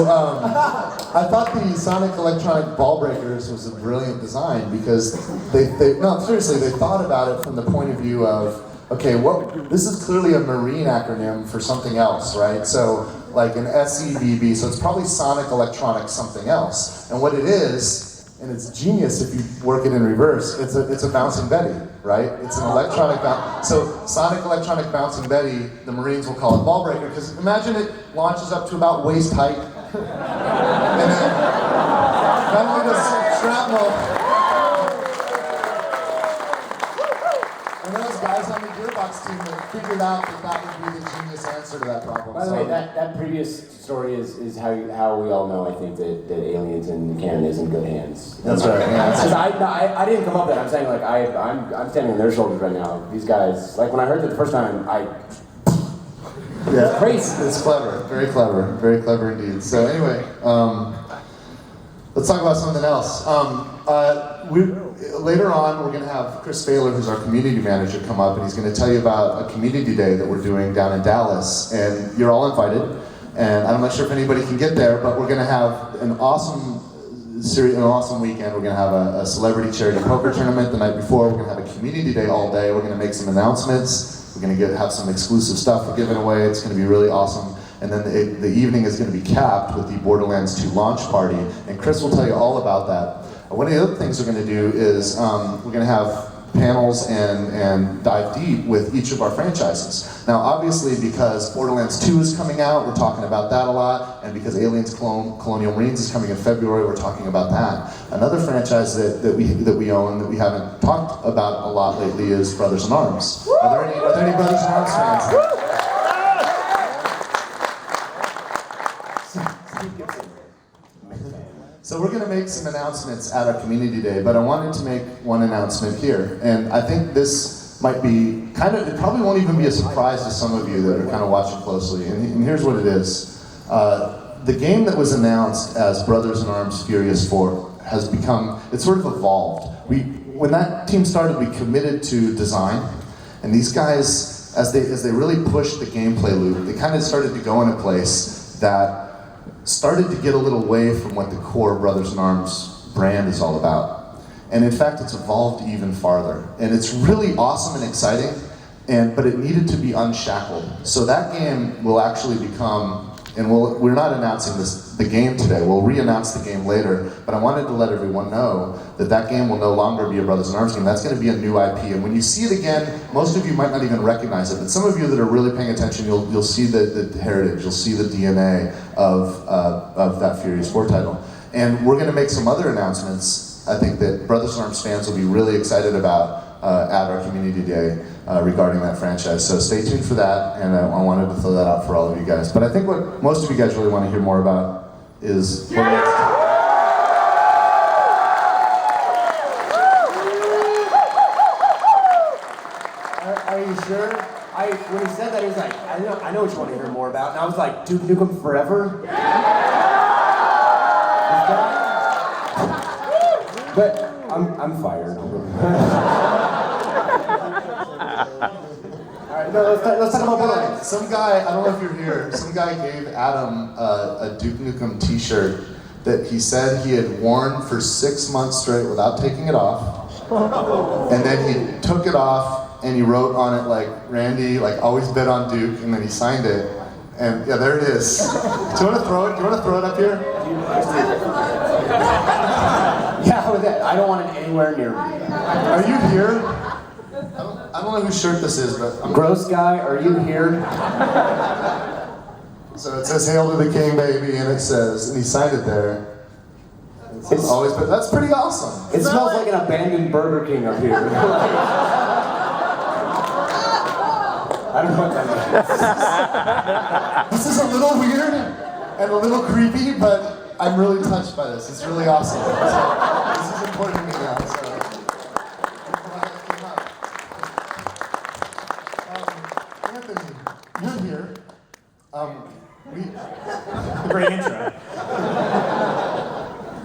I thought the Sonic Electronic Ball Breakers was a brilliant design because no, seriously, they thought about it from the point of view of, okay, this is clearly a Marine acronym for something else, right? So, like an SEBB, so it's probably Sonic Electronic something else. And what it is, and it's genius if you work it in reverse, it's a Bouncing Betty, right? It's an electronic so Sonic Electronic Bouncing Betty, the Marines will call it Ball Breaker, because imagine it launches up to about waist height, and then finally does shrapnel. And those guys on the Gearbox team that figured out that would be the genius answer to that problem. By the way, that previous story is how we all know, I think, that Aliens in canon is in good hands. That's right. Yeah, I didn't come up with that. I'm saying, like, I'm standing on their shoulders right now. These guys, like, when I heard that the first time, yeah, crazy. It's clever, very clever indeed. So anyway, let's talk about something else. Later on, we're going to have Chris Failer, who's our community manager, come up, and he's going to tell you about a community day that we're doing down in Dallas. And you're all invited. And I'm not sure if anybody can get there, but we're going to have an awesome weekend. We're going to have a celebrity charity poker tournament the night before. We're going to have a community day all day. We're going to make some announcements. We're going to have some exclusive stuff we're giving away. It's going to be really awesome. And then the evening is going to be capped with the Borderlands 2 launch party. And Chris will tell you all about that. One of the other things we're going to do is we're going to have panels and dive deep with each of our franchises. Now, obviously, because Borderlands 2 is coming out, we're talking about that a lot, and because Aliens Colonial Marines is coming in February, we're talking about that. Another franchise that we own that we haven't talked about a lot lately is Brothers in Arms. Are there any Brothers in Arms fans? So we're going to make some announcements at our community day, but I wanted to make one announcement here. And I think this might be it probably won't even be a surprise to some of you that are kind of watching closely. And here's what it is. The game that was announced as Brothers in Arms Furious 4 has become, it's sort of evolved. When that team started, we committed to design. And these guys, as they really pushed the gameplay loop, they kind of started to go in a place that started to get a little away from what the core Brothers in Arms brand is all about. And in fact, it's evolved even farther. And it's really awesome and exciting, but it needed to be unshackled. So that game will actually become, and we're not announcing the game today, we'll re-announce the game later, but I wanted to let everyone know that game will no longer be a Brothers in Arms game. That's going to be a new IP. And when you see it again, most of you might not even recognize it, but some of you that are really paying attention, you'll see the heritage, you'll see the DNA of that Furious 4 title. And we're going to make some other announcements, I think, that Brothers in Arms fans will be really excited about at our community day regarding that franchise. So stay tuned for that, and I wanted to throw that out for all of you guys. But I think what most of you guys really want to hear more about is Are you sure? When he said that, he was like, I know what you want to hear more about. And I was like, Duke Nukem Forever? But I'm fired. Alright, no, let's talk about Borderlands. Some guy, I don't know if you're here, some guy gave Adam a Duke Nukem t-shirt that he said he had worn for 6 months straight without taking it off. And then he took it off and he wrote on it like, Randy, like always bet on Duke, and then he signed it. And yeah, there it is. Do you want to throw it up here? Yeah, with that. I don't want it anywhere near me. Are you here? I don't know whose shirt this is, but Gross guy, are you here? So it says "Hail to the King, baby," and it says, and he signed it there. It's always, but that's pretty awesome. It smells like an abandoned Burger King up here. I don't know what that means. This is a little weird and a little creepy, but I'm really touched by this. It's really awesome. So, this is important to me now. So. Anthony, you're here. Great intro.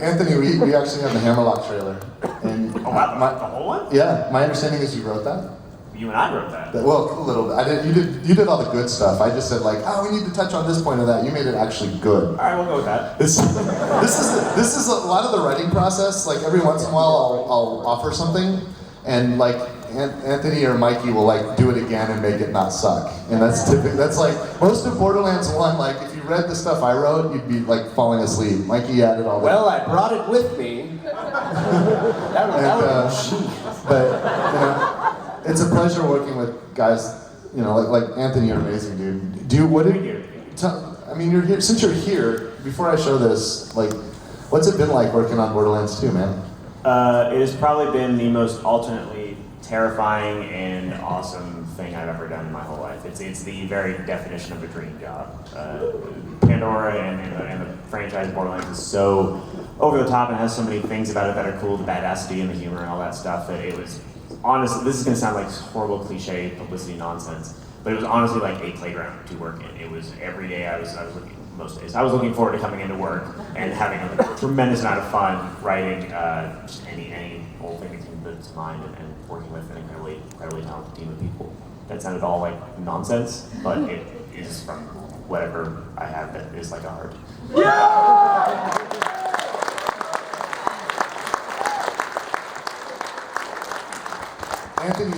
Anthony, we actually have the Hammerlock trailer. And Oh wow, the whole one? yeah, my understanding is you wrote that. You and I wrote that. Well, a little bit. You did all the good stuff. I just said like, oh, we need to touch on this point of that. You made it actually good. All right, we'll go with that. This is a lot of the writing process. Like every once in a while, I'll offer something, and like Anthony or Mikey will like do it again and make it not suck. And that's typical. That's like most of Borderlands 1. Like if you read the stuff I wrote, you'd be like falling asleep. Mikey added all that. Well, I brought it with me. that would be But you know, it's a pleasure working with guys. You know, like Anthony, you're amazing, dude. I mean, you're here. Since you're here, before I show this, like, what's it been like working on Borderlands 2, man? It has probably been the most alternately terrifying and awesome thing I've ever done in my whole life. It's the very definition of a dream job. Pandora and the franchise Borderlands is so over the top and has so many things about it that are cool, the badassity and the humor and all that stuff, that it was honestly, this is going to sound like horrible cliche publicity nonsense, but it was honestly like a playground to work in. It was every day I was looking, most days, I was looking forward to coming into work and having a tremendous amount of fun writing just any old thing that came to mind and working with an incredibly talented team of people. That sounded all like nonsense, but it is from whatever I have that is like a heart. Anthony